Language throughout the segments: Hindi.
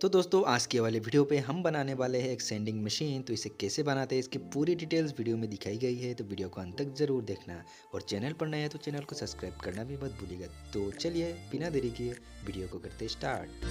तो दोस्तों आज के वाले वीडियो पे हम बनाने वाले हैं एक सेंडिंग मशीन। तो इसे कैसे बनाते हैं इसकी पूरी डिटेल्स वीडियो में दिखाई गई है, तो वीडियो को अंत तक ज़रूर देखना। और चैनल पर नया है तो चैनल को सब्सक्राइब करना भी मत भूलिएगा। तो चलिए बिना देरी किए वीडियो को करते स्टार्ट।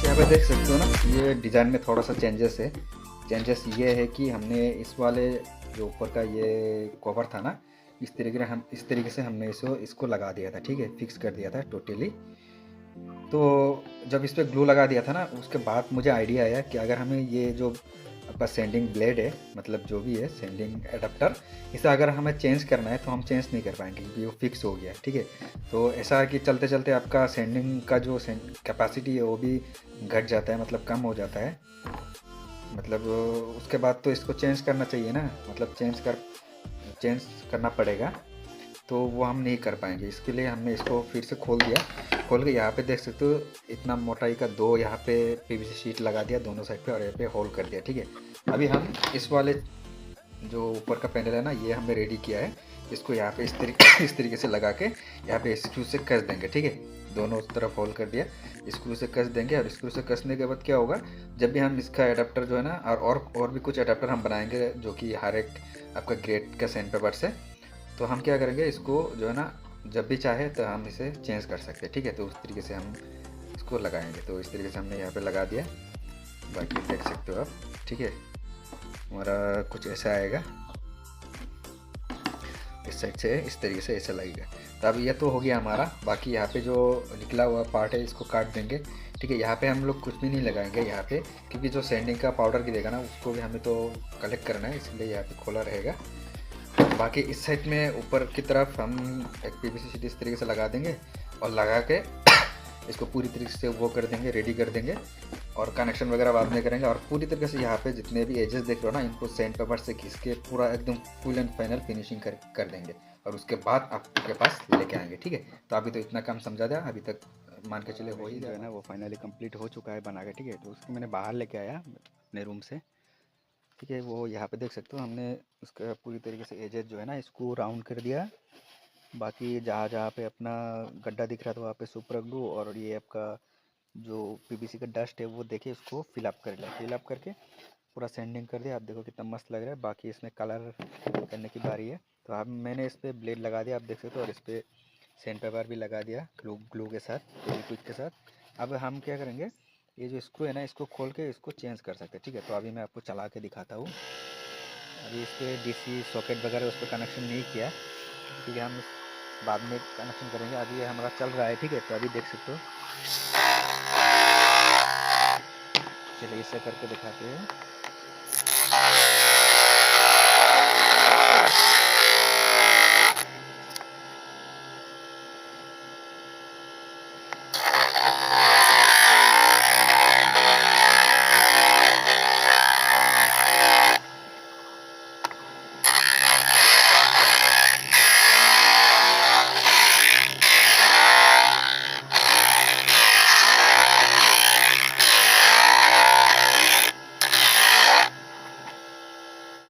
यहाँ पे देख सकते हो ना, ये डिज़ाइन में थोड़ा सा चेंजेस है। चेंजेस ये है कि हमने इस वाले जो ऊपर का ये कवर था ना, इस तरीके से हमने इसको लगा दिया था। ठीक है, फिक्स कर दिया था टोटली। तो जब इस पर ग्लू लगा दिया था ना, उसके बाद मुझे आइडिया आया कि अगर हमें ये जो आपका सेंडिंग ब्लेड है, मतलब जो भी है सेंडिंग एडाप्टर, इसे अगर हमें चेंज करना है तो हम चेंज नहीं कर पाएंगे क्योंकि वो फिक्स हो गया। ठीक है, तो ऐसा है कि चलते चलते आपका सेंडिंग का जो कैपेसिटी है वो भी घट जाता है, मतलब कम हो जाता है। मतलब उसके बाद तो इसको चेंज करना चाहिए ना, मतलब चेंज करना पड़ेगा। तो वो हम नहीं कर पाएंगे। इसके लिए हमने इसको फिर से खोल दिया। खोल के यहाँ पे देख सकते हो इतना मोटाई का दो यहाँ पे पीवीसी शीट लगा दिया दोनों साइड पे, और यहाँ पे होल कर दिया। ठीक है, अभी हम इस वाले जो ऊपर का पैनल है ना, ये हमने रेडी किया है। इसको यहाँ पे इस तरीके से लगा के यहाँ पे स्क्रू से कस देंगे, ठीक है। दोनों तरफ होल्ड कर दिया, स्क्रू से कस देंगे। और स्क्रू से कसने के बाद क्या होगा, जब भी हम इसका एडाप्टर जो है ना, और भी कुछ एडाप्टर हम बनाएंगे जो कि हर एक आपका ग्रेड का सैंड पेपर से, तो हम क्या करेंगे, इसको जो है ना जब भी चाहे तो हम इसे चेंज कर सकते हैं, ठीक है। तो उस तरीके से हम इसको लगाएंगे। तो इस तरीके से हमने यहाँ पे लगा दिया, बाकी देख सकते हो आप, ठीक है। हमारा कुछ ऐसा आएगा, इस साइड से इस तरीके से ऐसा लगेगा। तो अब ये तो हो गया हमारा। बाकी यहाँ पे जो निकला हुआ पार्ट है इसको काट देंगे, ठीक है। यहाँ पे हम लोग कुछ भी नहीं लगाएंगे यहाँ पे, क्योंकि जो सैंडिंग का पाउडर गिरेगा ना उसको भी हमें तो कलेक्ट करना है, इसलिए यहाँ पे खोला रहेगा। बाकी इस साइड में ऊपर की तरफ हम एक पीवीसी शीट इस तरीके से लगा देंगे और लगा के इसको पूरी तरीके से वो कर देंगे, रेडी कर देंगे। और कनेक्शन वगैरह बाद में करेंगे। और पूरी तरीके से यहाँ पे जितने भी एजेस देख रहे हो ना, इनको सैंड पेपर से घिस के पूरा एकदम फुल एंड फाइनल फिनिशिंग कर देंगे। और उसके बाद आपके पास लेके आएंगे, ठीक है। तो अभी तो इतना काम समझा दिया, अभी तक मान के चले हो ही गया ना, वो फाइनली कंप्लीट हो चुका है बना के, ठीक है। तो उसको मैंने बाहर लेके आया अपने रूम से, ठीक है। वो यहाँ पे देख सकते हो, हमने उसका पूरी तरीके से एजेस जो है ना इसको राउंड कर दिया। बाकी जहाँ जहाँ पे अपना गड्ढा दिख रहा था वहाँ पे सुपर रख दो। और ये आपका जो पीवीसी का डस्ट है वो देखिए उसको फिलअप कर लिया, फिलअप करके पूरा सैंडिंग कर दिया। आप देखो कितना मस्त लग रहा है। बाकी इसमें कलर करने की बारी है। तो अब मैंने इस पर ब्लेड लगा दिया, आप देख सकते हो। और इस पर सैंड पेपर भी लगा दिया ग्लू के साथ, फेविक्विक के साथ। अब हम क्या करेंगे, ये जो स्क्रू है ना इसको खोल के इसको चेंज कर सकते हैं, ठीक है। तो अभी मैं आपको चला के दिखाता हूँ। अभी इस पर डीसी सॉकेट वगैरह उस पर कनेक्शन नहीं किया, ठीक है। हम बाद में कनेक्शन करेंगे। अभी ये हमारा चल रहा है, ठीक है। तो अभी देख सकते हो, चलिए इसे करके दिखाते हैं।